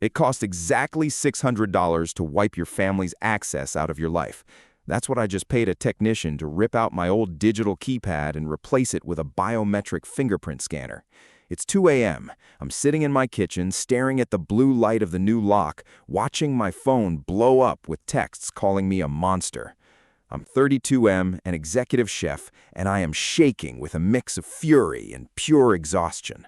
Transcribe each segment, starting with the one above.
It cost exactly $600 to wipe your family's access out of your life. That's what I just paid a technician to rip out my old digital keypad and replace it with a biometric fingerprint scanner. It's 2 a.m. I'm sitting in my kitchen, staring at the blue light of the new lock, watching my phone blow up with texts calling me a monster. I'm 32M, an executive chef, and I am shaking with a mix of fury and pure exhaustion.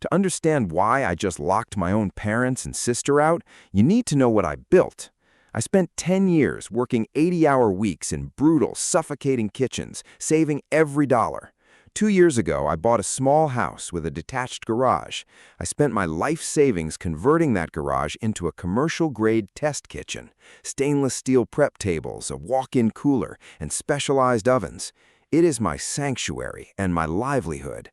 To understand why I just locked my own parents and sister out, you need to know what I built. I spent 10 years working 80-hour weeks in brutal, suffocating kitchens, saving every dollar. 2 years ago, I bought a small house with a detached garage. I spent my life savings converting that garage into a commercial-grade test kitchen, stainless steel prep tables, a walk-in cooler, and specialized ovens. It is my sanctuary and my livelihood.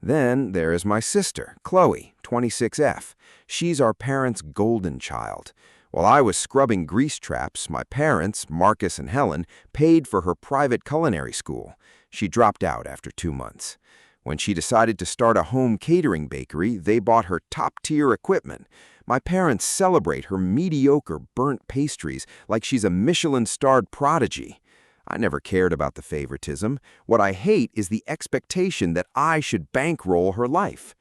Then there is my sister, Chloe, 26F. She's our parents' golden child. While I was scrubbing grease traps, my parents, Marcus and Helen, paid for her private culinary school. She dropped out after 2 months. When she decided to start a home catering bakery, they bought her top-tier equipment. My parents celebrate her mediocre burnt pastries like she's a Michelin-starred prodigy. I never cared about the favoritism. What I hate is the expectation that I should bankroll her life.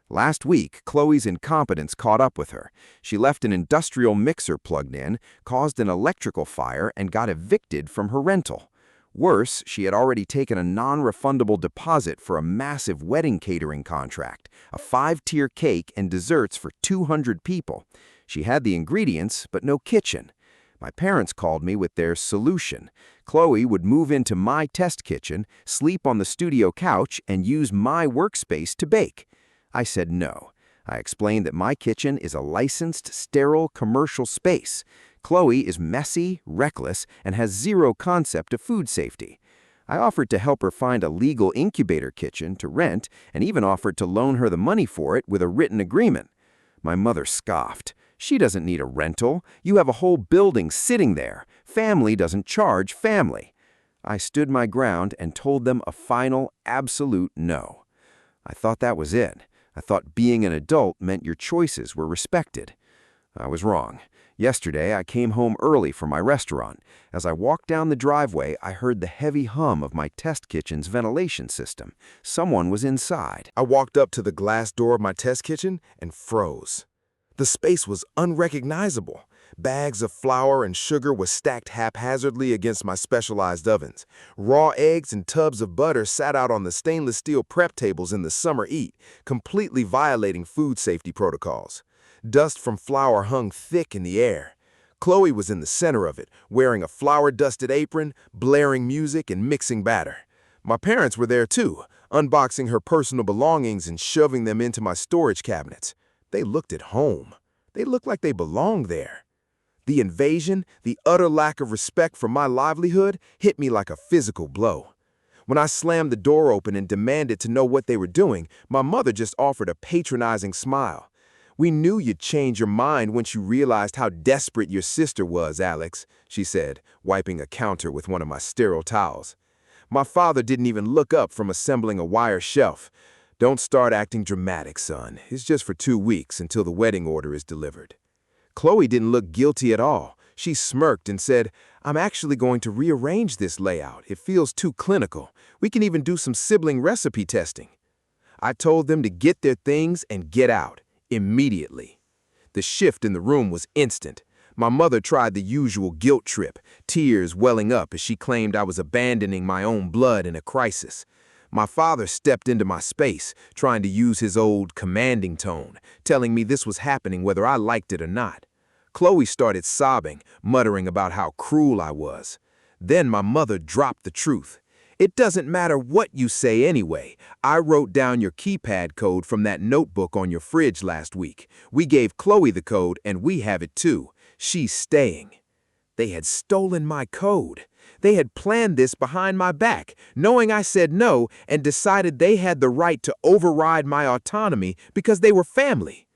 Last week, Chloe's incompetence caught up with her. She left an industrial mixer plugged in, caused an electrical fire, and got evicted from her rental. Worse, she had already taken a non-refundable deposit for a massive wedding catering contract, a 5-tier cake and desserts for 200 people. She had the ingredients, but no kitchen. My parents called me with their solution. Chloe would move into my test kitchen, sleep on the studio couch, and use my workspace to bake. I said no. I explained that my kitchen is a licensed, sterile commercial space. Chloe is messy, reckless, and has zero concept of food safety. I offered to help her find a legal incubator kitchen to rent and even offered to loan her the money for it with a written agreement. My mother scoffed. She doesn't need a rental. You have a whole building sitting there. Family doesn't charge family. I stood my ground and told them a final, absolute no. I thought that was it. I thought being an adult meant your choices were respected. I was wrong. Yesterday, I came home early from my restaurant. As I walked down the driveway, I heard the heavy hum of my test kitchen's ventilation system. Someone was inside. I walked up to the glass door of my test kitchen and froze. The space was unrecognizable. Bags of flour and sugar were stacked haphazardly against my specialized ovens. Raw eggs and tubs of butter sat out on the stainless steel prep tables in the summer heat, completely violating food safety protocols. Dust from flour hung thick in the air. Chloe was in the center of it, wearing a flour-dusted apron, blaring music, and mixing batter. My parents were there too, unboxing her personal belongings and shoving them into my storage cabinets. They looked at home. They looked like they belonged there. The invasion, the utter lack of respect for my livelihood, hit me like a physical blow. When I slammed the door open and demanded to know what they were doing, my mother just offered a patronizing smile. "We knew you'd change your mind once you realized how desperate your sister was, Alex," she said, wiping a counter with one of my sterile towels. My father didn't even look up from assembling a wire shelf. "Don't start acting dramatic, son. It's just for 2 weeks until the wedding order is delivered." Chloe didn't look guilty at all. She smirked and said, "I'm actually going to rearrange this layout. It feels too clinical. We can even do some sibling recipe testing." I told them to get their things and get out, immediately. The shift in the room was instant. My mother tried the usual guilt trip, tears welling up as she claimed I was abandoning my own blood in a crisis. My father stepped into my space, trying to use his old commanding tone, telling me this was happening whether I liked it or not. Chloe started sobbing, muttering about how cruel I was. Then my mother dropped the truth. "It doesn't matter what you say anyway. I wrote down your keypad code from that notebook on your fridge last week. We gave Chloe the code and we have it too. She's staying." They had stolen my code. They had planned this behind my back, knowing I said no, and decided they had the right to override my autonomy because they were family.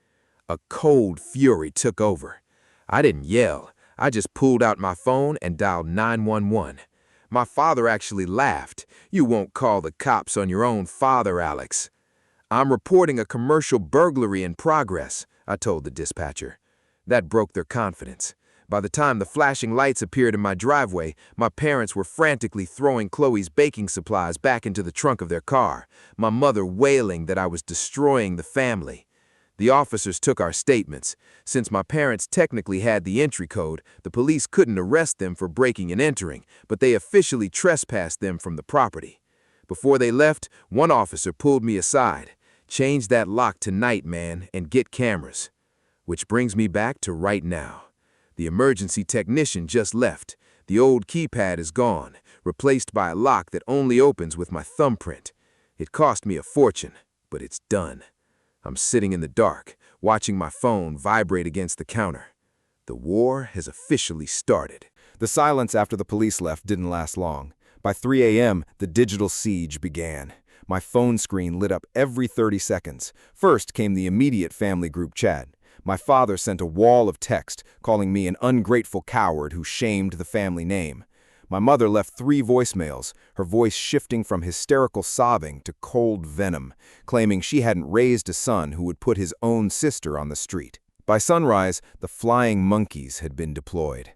A cold fury took over. I didn't yell. I just pulled out my phone and dialed 911. My father actually laughed. "You won't call the cops on your own father, Alex." "I'm reporting a commercial burglary in progress," I told the dispatcher. That broke their confidence. By the time the flashing lights appeared in my driveway, my parents were frantically throwing Chloe's baking supplies back into the trunk of their car, my mother wailing that I was destroying the family. The officers took our statements. Since my parents technically had the entry code, the police couldn't arrest them for breaking and entering, but they officially trespassed them from the property. Before they left, one officer pulled me aside. "Change that lock tonight, man, and get cameras." Which brings me back to right now. The emergency technician just left. The old keypad is gone, replaced by a lock that only opens with my thumbprint. It cost me a fortune, but it's done. I'm sitting in the dark, watching my phone vibrate against the counter. The war has officially started. The silence after the police left didn't last long. By 3 a.m., the digital siege began. My phone screen lit up every 30 seconds. First came the immediate family group chat. My father sent a wall of text, calling me an ungrateful coward who shamed the family name. My mother left 3 voicemails, her voice shifting from hysterical sobbing to cold venom, claiming she hadn't raised a son who would put his own sister on the street. By sunrise, the flying monkeys had been deployed.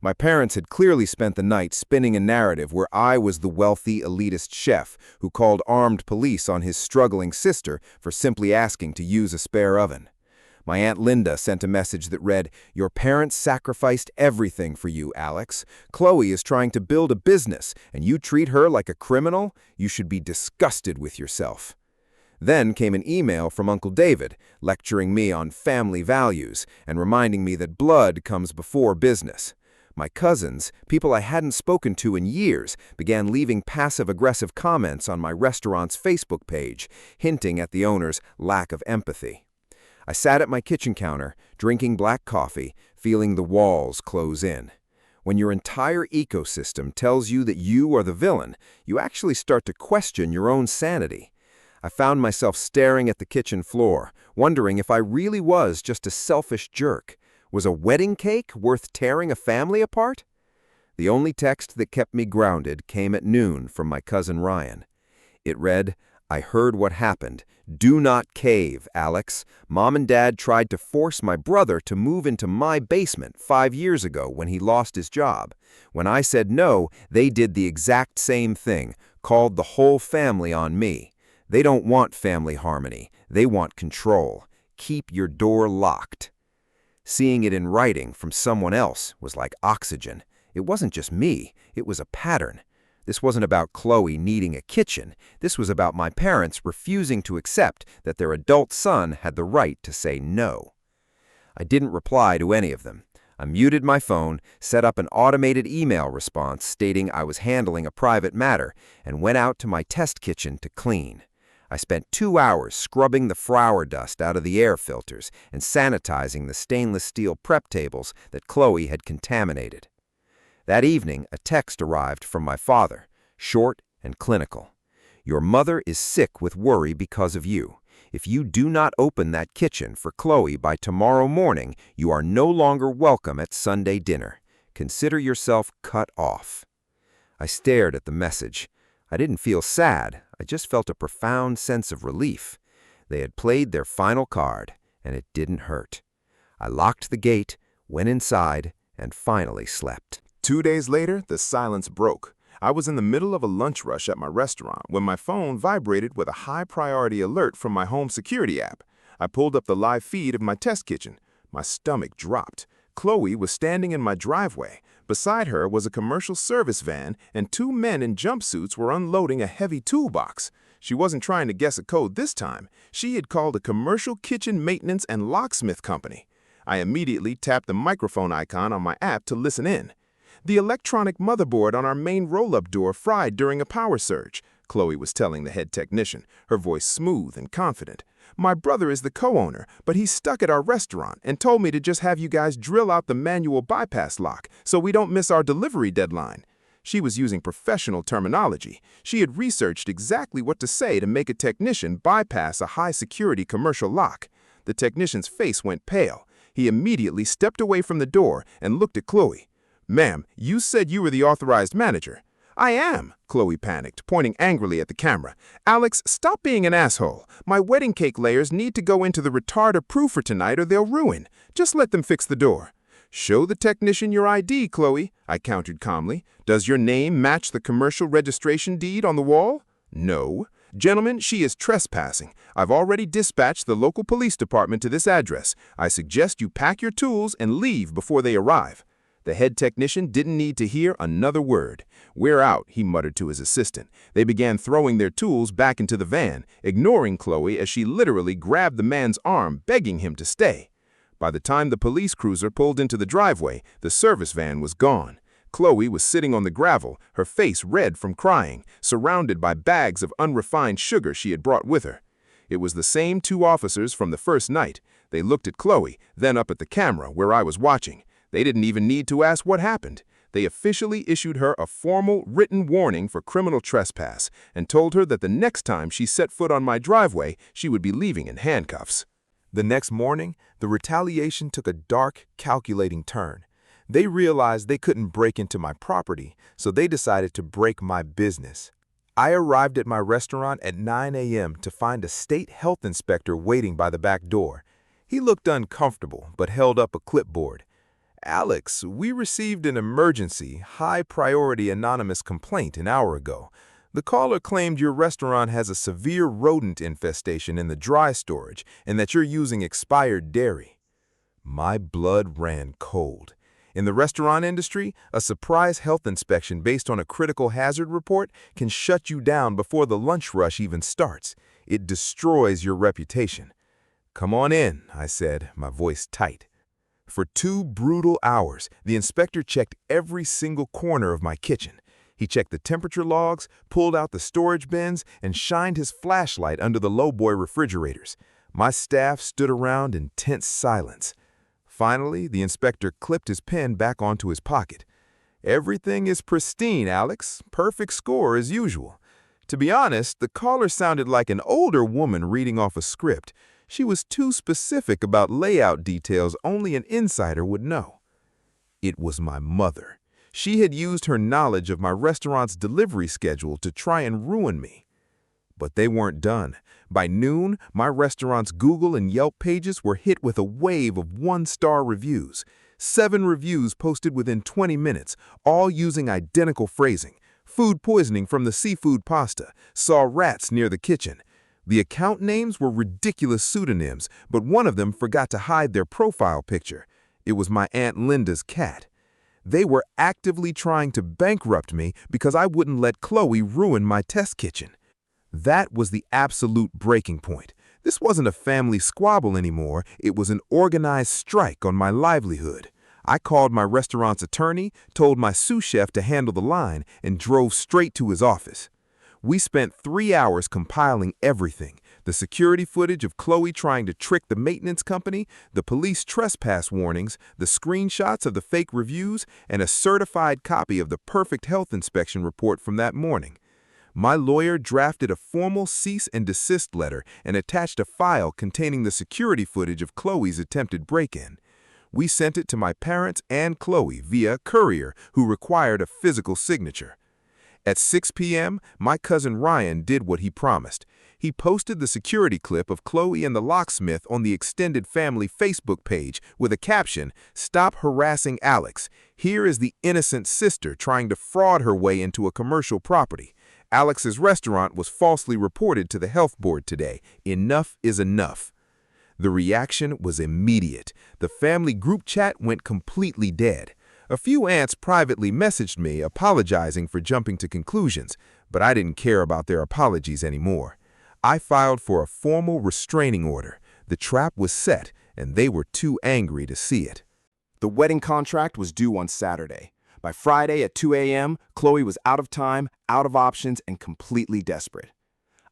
My parents had clearly spent the night spinning a narrative where I was the wealthy, elitist chef who called armed police on his struggling sister for simply asking to use a spare oven. My Aunt Linda sent a message that read, "Your parents sacrificed everything for you, Alex. Chloe is trying to build a business, and you treat her like a criminal? You should be disgusted with yourself." Then came an email from Uncle David, lecturing me on family values and reminding me that blood comes before business. My cousins, people I hadn't spoken to in years, began leaving passive-aggressive comments on my restaurant's Facebook page, hinting at the owner's lack of empathy. I sat at my kitchen counter, drinking black coffee, feeling the walls close in. When your entire ecosystem tells you that you are the villain, you actually start to question your own sanity. I found myself staring at the kitchen floor, wondering if I really was just a selfish jerk. Was a wedding cake worth tearing a family apart? The only text that kept me grounded came at noon from my cousin Ryan. It read, "I heard what happened. Do not cave, Alex. Mom and Dad tried to force my brother to move into my basement 5 years ago when he lost his job. When I said no, they did the exact same thing, called the whole family on me. They don't want family harmony. They want control. Keep your door locked." Seeing it in writing from someone else was like oxygen. It wasn't just me. It was a pattern. This wasn't about Chloe needing a kitchen. This was about my parents refusing to accept that their adult son had the right to say no. I didn't reply to any of them. I muted my phone, set up an automated email response stating I was handling a private matter, and went out to my test kitchen to clean. I spent 2 hours scrubbing the flour dust out of the air filters and sanitizing the stainless steel prep tables that Chloe had contaminated. That evening, a text arrived from my father, short and clinical. "Your mother is sick with worry because of you. If you do not open that kitchen for Chloe by tomorrow morning, you are no longer welcome at Sunday dinner. Consider yourself cut off." I stared at the message. I didn't feel sad. I just felt a profound sense of relief. They had played their final card, and it didn't hurt. I locked the gate, went inside, and finally slept. 2 days later, the silence broke. I was in the middle of a lunch rush at my restaurant when my phone vibrated with a high-priority alert from my home security app. I pulled up the live feed of my test kitchen. My stomach dropped. Chloe was standing in my driveway. Beside her was a commercial service van, and 2 men in jumpsuits were unloading a heavy toolbox. She wasn't trying to guess a code this time. She had called a commercial kitchen maintenance and locksmith company. I immediately tapped the microphone icon on my app to listen in. "The electronic motherboard on our main roll-up door fried during a power surge," Chloe was telling the head technician, her voice smooth and confident. "My brother is the co-owner, but he's stuck at our restaurant and told me to just have you guys drill out the manual bypass lock so we don't miss our delivery deadline." She was using professional terminology. She had researched exactly what to say to make a technician bypass a high-security commercial lock. The technician's face went pale. He immediately stepped away from the door and looked at Chloe. "Ma'am, you said you were the authorized manager." I am, Chloe panicked, pointing angrily at the camera. Alex, stop being an asshole. My wedding cake layers need to go into the retard-approved for tonight or they'll ruin. Just let them fix the door. Show the technician your ID, Chloe, I countered calmly. Does your name match the commercial registration deed on the wall? No. Gentlemen, she is trespassing. I've already dispatched the local police department to this address. I suggest you pack your tools and leave before they arrive. The head technician didn't need to hear another word. We're out, he muttered to his assistant. They began throwing their tools back into the van, ignoring Chloe as she literally grabbed the man's arm, begging him to stay. By the time the police cruiser pulled into the driveway, the service van was gone. Chloe was sitting on the gravel, her face red from crying, surrounded by bags of unrefined sugar she had brought with her. It was the same two officers from the first night. They looked at Chloe, then up at the camera where I was watching. They didn't even need to ask what happened. They officially issued her a formal written warning for criminal trespass and told her that the next time she set foot on my driveway, she would be leaving in handcuffs. The next morning, the retaliation took a dark, calculating turn. They realized they couldn't break into my property, so they decided to break my business. I arrived at my restaurant at 9 a.m. to find a state health inspector waiting by the back door. He looked uncomfortable, but held up a clipboard. Alex, we received an emergency, high-priority anonymous complaint an hour ago. The caller claimed your restaurant has a severe rodent infestation in the dry storage and that you're using expired dairy. My blood ran cold. In the restaurant industry, a surprise health inspection based on a critical hazard report can shut you down before the lunch rush even starts. It destroys your reputation. Come on in, I said, my voice tight. For 2 brutal hours, the inspector checked every single corner of my kitchen. He checked the temperature logs, pulled out the storage bins, and shined his flashlight under the lowboy refrigerators. My staff stood around in tense silence. Finally, the inspector clipped his pen back onto his pocket. Everything is pristine, Alex. Perfect score as usual. To be honest, the caller sounded like an older woman reading off a script. She was too specific about layout details only an insider would know. It was my mother. She had used her knowledge of my restaurant's delivery schedule to try and ruin me. But they weren't done. By noon, my restaurant's Google and Yelp pages were hit with a wave of 1-star reviews. 7 reviews posted within 20 minutes, all using identical phrasing. Food poisoning from the seafood pasta. Saw rats near the kitchen. The account names were ridiculous pseudonyms, but one of them forgot to hide their profile picture. It was my Aunt Linda's cat. They were actively trying to bankrupt me because I wouldn't let Chloe ruin my test kitchen. That was the absolute breaking point. This wasn't a family squabble anymore. It was an organized strike on my livelihood. I called my restaurant's attorney, told my sous chef to handle the line, and drove straight to his office. We spent 3 hours compiling everything: the security footage of Chloe trying to trick the maintenance company, the police trespass warnings, the screenshots of the fake reviews, and a certified copy of the perfect health inspection report from that morning. My lawyer drafted a formal cease and desist letter and attached a file containing the security footage of Chloe's attempted break-in. We sent it to my parents and Chloe via courier, who required a physical signature. At 6 p.m., my cousin Ryan did what he promised. He posted the security clip of Chloe and the locksmith on the extended family Facebook page with a caption, "Stop harassing Alex. Here is the innocent sister trying to fraud her way into a commercial property. Alex's restaurant was falsely reported to the health board today. Enough is enough." The reaction was immediate. The family group chat went completely dead. A few aunts privately messaged me apologizing for jumping to conclusions, but I didn't care about their apologies anymore. I filed for a formal restraining order. The trap was set, and they were too angry to see it. The wedding contract was due on Saturday. By Friday at 2 a.m., Chloe was out of time, out of options, and completely desperate.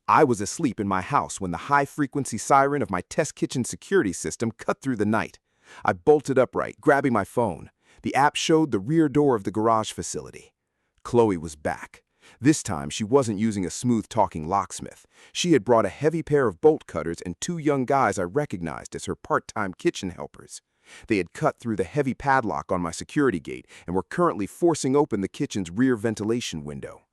I was asleep in my house when the high-frequency siren of my test kitchen security system cut through the night. I bolted upright, grabbing my phone. The app showed the rear door of the garage facility. Chloe was back. This time, she wasn't using a smooth-talking locksmith. She had brought a heavy pair of bolt cutters and 2 young guys I recognized as her part-time kitchen helpers. They had cut through the heavy padlock on my security gate and were currently forcing open the kitchen's rear ventilation window.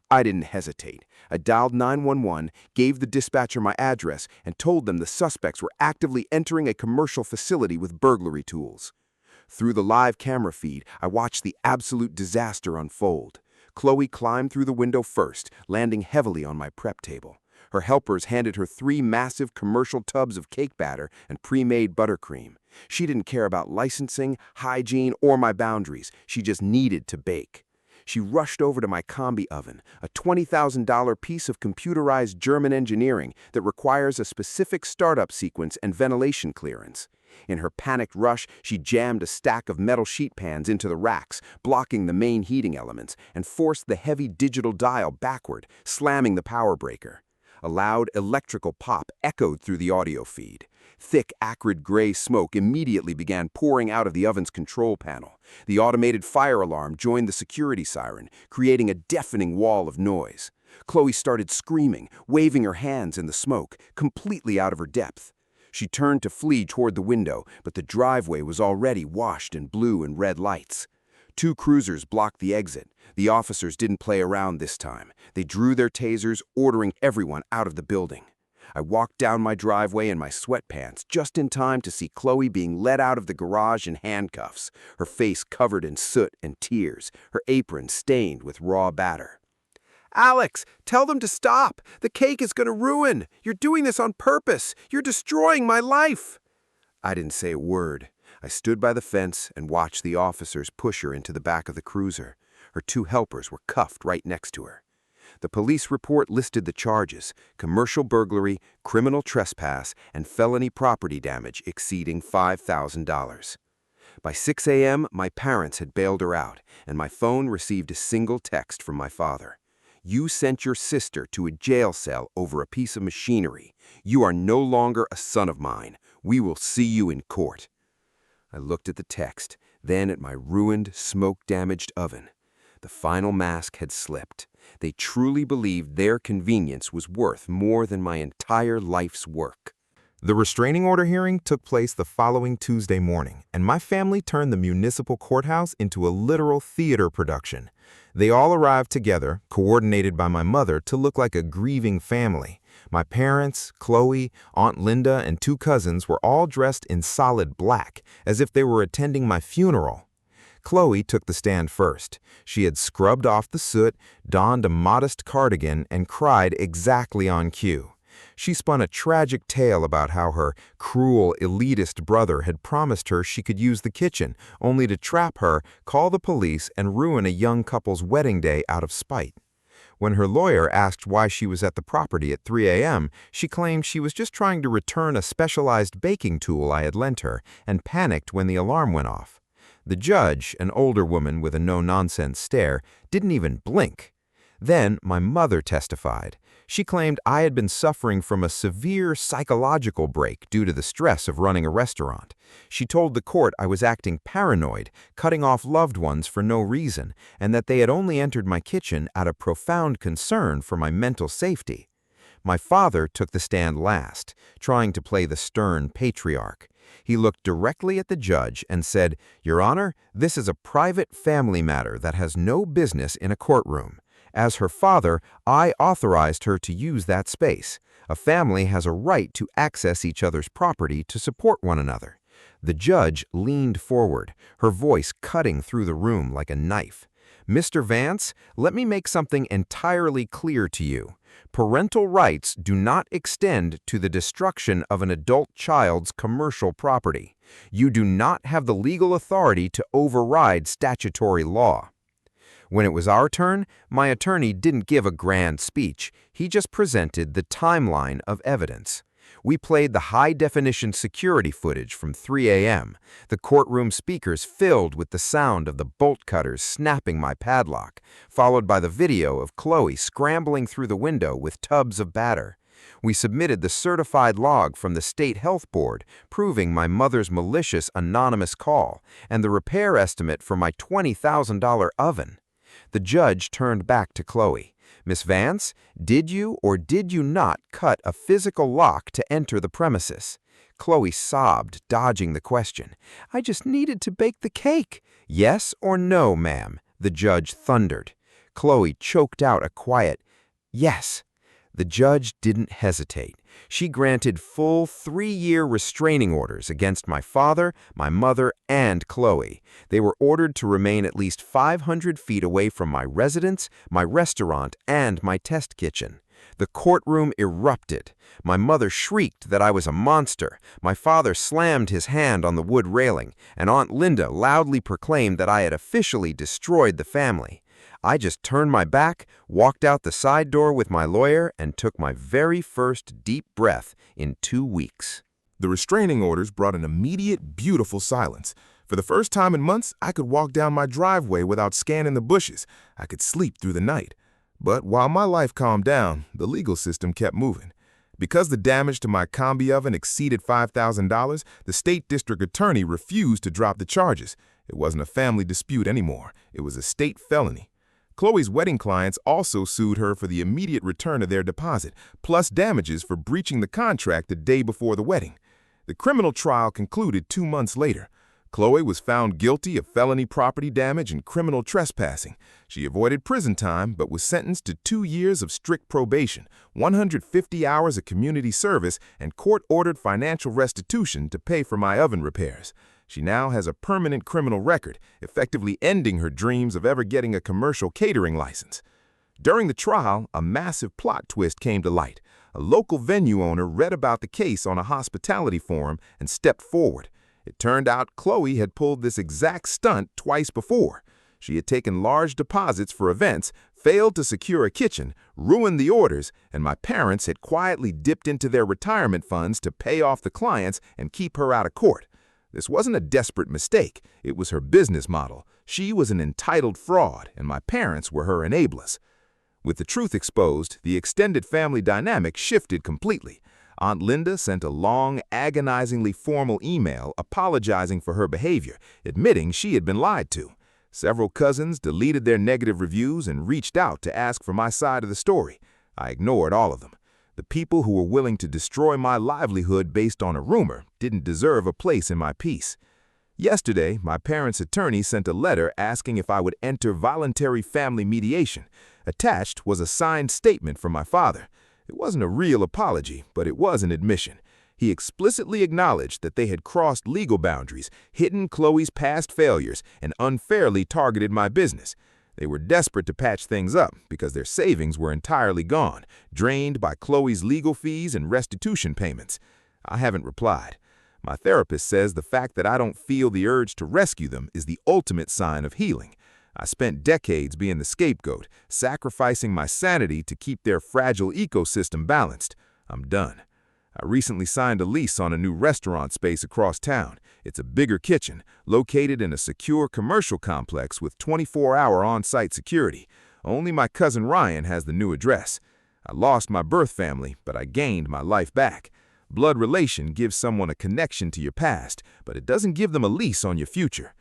I didn't hesitate. I dialed 911, gave the dispatcher my address, and told them the suspects were actively entering a commercial facility with burglary tools. Through the live camera feed, I watched the absolute disaster unfold. Chloe climbed through the window first, landing heavily on my prep table. Her helpers handed her 3 massive commercial tubs of cake batter and pre-made buttercream. She didn't care about licensing, hygiene, or my boundaries. She just needed to bake. She rushed over to my combi oven, a $20,000 piece of computerized German engineering that requires a specific startup sequence and ventilation clearance. In her panicked rush, she jammed a stack of metal sheet pans into the racks, blocking the main heating elements, and forced the heavy digital dial backward, slamming the power breaker. A loud electrical pop echoed through the audio feed. Thick, acrid gray smoke immediately began pouring out of the oven's control panel. The automated fire alarm joined the security siren, creating a deafening wall of noise. Chloe started screaming, waving her hands in the smoke, completely out of her depth. She turned to flee toward the window, but the driveway was already washed in blue and red lights. 2 cruisers blocked the exit. The officers didn't play around this time. They drew their tasers, ordering everyone out of the building. I walked down my driveway in my sweatpants just in time to see Chloe being led out of the garage in handcuffs, her face covered in soot and tears, her apron stained with raw batter. "Alex, tell them to stop! The cake is going to ruin! You're doing this on purpose! You're destroying my life!" I didn't say a word. I stood by the fence and watched the officers push her into the back of the cruiser. Her 2 helpers were cuffed right next to her. The police report listed the charges: commercial burglary, criminal trespass, and felony property damage exceeding $5,000. By 6 a.m., my parents had bailed her out, and my phone received a single text from my father. "You sent your sister to a jail cell over a piece of machinery. You are no longer a son of mine. We will see you in court." I looked at the text, then at my ruined, smoke-damaged oven. The final mask had slipped. They truly believed their convenience was worth more than my entire life's work. The restraining order hearing took place the following Tuesday morning, and my family turned the municipal courthouse into a literal theater production. They all arrived together, coordinated by my mother, to look like a grieving family. My parents, Chloe, Aunt Linda, and 2 cousins were all dressed in solid black, as if they were attending my funeral. Chloe took the stand first. She had scrubbed off the soot, donned a modest cardigan, and cried exactly on cue. She spun a tragic tale about how her cruel, elitist brother had promised her she could use the kitchen, only to trap her, call the police, and ruin a young couple's wedding day out of spite. When her lawyer asked why she was at the property at 3 a.m., she claimed she was just trying to return a specialized baking tool I had lent her, and panicked when the alarm went off. The judge, an older woman with a no-nonsense stare, didn't even blink. Then my mother testified. She claimed I had been suffering from a severe psychological break due to the stress of running a restaurant. She told the court I was acting paranoid, cutting off loved ones for no reason, and that they had only entered my kitchen out of profound concern for my mental safety. My father took the stand last, trying to play the stern patriarch. He looked directly at the judge and said, "Your Honor, this is a private family matter that has no business in a courtroom. As her father, I authorized her to use that space. A family has a right to access each other's property to support one another." The judge leaned forward, her voice cutting through the room like a knife. "Mr. Vance, let me make something entirely clear to you. Parental rights do not extend to the destruction of an adult child's commercial property. You do not have the legal authority to override statutory law." When it was our turn, my attorney didn't give a grand speech. He just presented the timeline of evidence. We played the high-definition security footage from 3 a.m., the courtroom speakers filled with the sound of the bolt cutters snapping my padlock, followed by the video of Chloe scrambling through the window with tubs of batter. We submitted the certified log from the State Health Board, proving my mother's malicious anonymous call, and the repair estimate for my $20,000 oven. The judge turned back to Chloe. "Miss Vance, did you or did you not cut a physical lock to enter the premises?" Chloe sobbed, dodging the question. "I just needed to bake the cake." "Yes or no, ma'am?" the judge thundered. Chloe choked out a quiet, "Yes." The judge didn't hesitate. She granted full 3-year restraining orders against my father, my mother, and Chloe. They were ordered to remain at least 500 feet away from my residence, my restaurant, and my test kitchen. The courtroom erupted. My mother shrieked that I was a monster. My father slammed his hand on the wood railing, and Aunt Linda loudly proclaimed that I had officially destroyed the family. I just turned my back, walked out the side door with my lawyer, and took my very first deep breath in 2 weeks. The restraining orders brought an immediate, beautiful silence. For the first time in months, I could walk down my driveway without scanning the bushes. I could sleep through the night. But while my life calmed down, the legal system kept moving. Because the damage to my combi oven exceeded $5,000, the state district attorney refused to drop the charges. It wasn't a family dispute anymore. It was a state felony. Chloe's wedding clients also sued her for the immediate return of their deposit, plus damages for breaching the contract the day before the wedding. The criminal trial concluded 2 months later. Chloe was found guilty of felony property damage and criminal trespassing. She avoided prison time but was sentenced to 2 years of strict probation, 150 hours of community service, and court-ordered financial restitution to pay for my oven repairs. She now has a permanent criminal record, effectively ending her dreams of ever getting a commercial catering license. During the trial, a massive plot twist came to light. A local venue owner read about the case on a hospitality forum and stepped forward. It turned out Chloe had pulled this exact stunt twice before. She had taken large deposits for events, failed to secure a kitchen, ruined the orders, and my parents had quietly dipped into their retirement funds to pay off the clients and keep her out of court. This wasn't a desperate mistake. It was her business model. She was an entitled fraud, and my parents were her enablers. With the truth exposed, the extended family dynamic shifted completely. Aunt Linda sent a long, agonizingly formal email apologizing for her behavior, admitting she had been lied to. Several cousins deleted their negative reviews and reached out to ask for my side of the story. I ignored all of them. The people who were willing to destroy my livelihood based on a rumor didn't deserve a place in my peace. Yesterday, my parents' attorney sent a letter asking if I would enter voluntary family mediation. Attached was a signed statement from my father. It wasn't a real apology, but it was an admission. He explicitly acknowledged that they had crossed legal boundaries, hidden Chloe's past failures, and unfairly targeted my business. They were desperate to patch things up because their savings were entirely gone, drained by Chloe's legal fees and restitution payments. I haven't replied. My therapist says the fact that I don't feel the urge to rescue them is the ultimate sign of healing. I spent decades being the scapegoat, sacrificing my sanity to keep their fragile ecosystem balanced. I'm done. I recently signed a lease on a new restaurant space across town. It's a bigger kitchen, located in a secure commercial complex with 24-hour on-site security. Only my cousin Ryan has the new address. I lost my birth family, but I gained my life back. Blood relation gives someone a connection to your past, but it doesn't give them a lease on your future.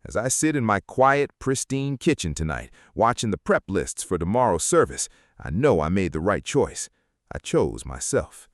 As I sit in my quiet, pristine kitchen tonight, watching the prep lists for tomorrow's service, I know I made the right choice. I chose myself.